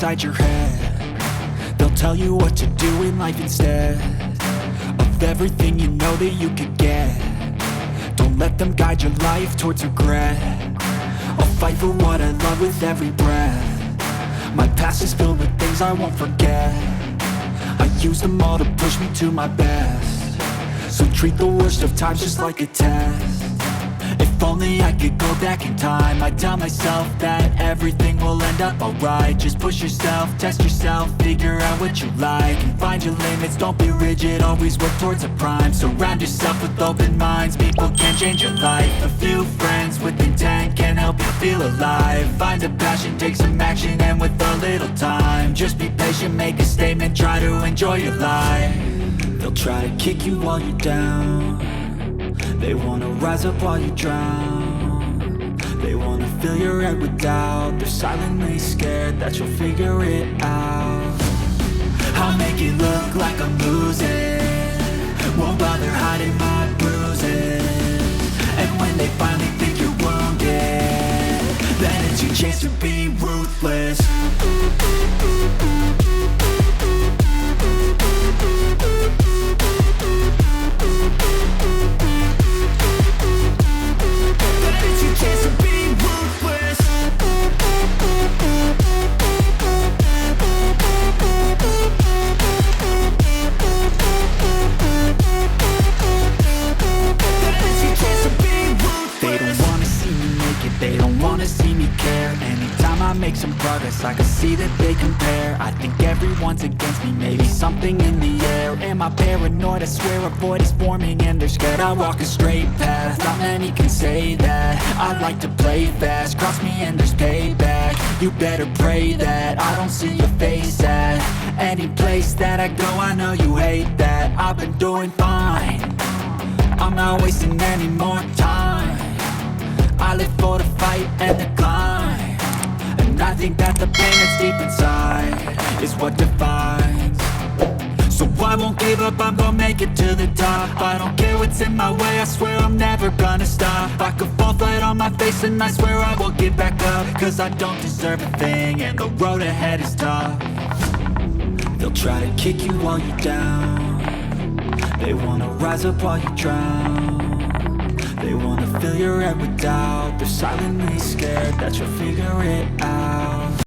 inside your head. They'll tell you what to do in life instead of everything you know that you could get. Don't let them guide your life towards regret. I'll fight for what I love with every breath. My past is filled with things I won't forget. I use them all to push me to my best. So treat the worst of times just like a test. If only I could go back in time, I'd tell myself that everything will end up alright. Just push yourself, test yourself, figure out what you like, and find your limits, don't be rigid, always work towards a prime. Surround yourself with open minds, people can change your life. A few friends with intent can help you feel alive. Find a passion, take some action, and with a little time, just be patient, make a statement, try to enjoy your life. They'll try to kick you while you're down. They wanna rise up while you drown. They wanna fill your head with doubt. They're silently scared that you'll figure it out. I'll make it look like I'm losing, won't bother hiding my bruises. And when they finally think you're wounded, then it's your chance to be ruthless. They don't wanna see me care. Anytime I make some progress, I can see that they compare. I think everyone's against me, maybe something in the air. Am I paranoid? I swear a void is forming and they're scared. I walk a straight path, not many can say that. I like to play fast, cross me and there's payback. You better pray that I don't see your face at any place that I go. I know you hate that. I've been doing fine, I'm not wasting any more time. I live for the fight and the climb, and I think that the pain that's deep inside is what defines. So I won't give up, I'm gonna make it to the top. I don't care what's in my way, I swear I'm never gonna stop. I could fall flat on my face and I swear I will get back up, cause I don't deserve a thing and the road ahead is tough. They'll try to kick you while you're down. They wanna rise up while you drown. They wanna fill your head with doubt. They're silently scared that you'll figure it out.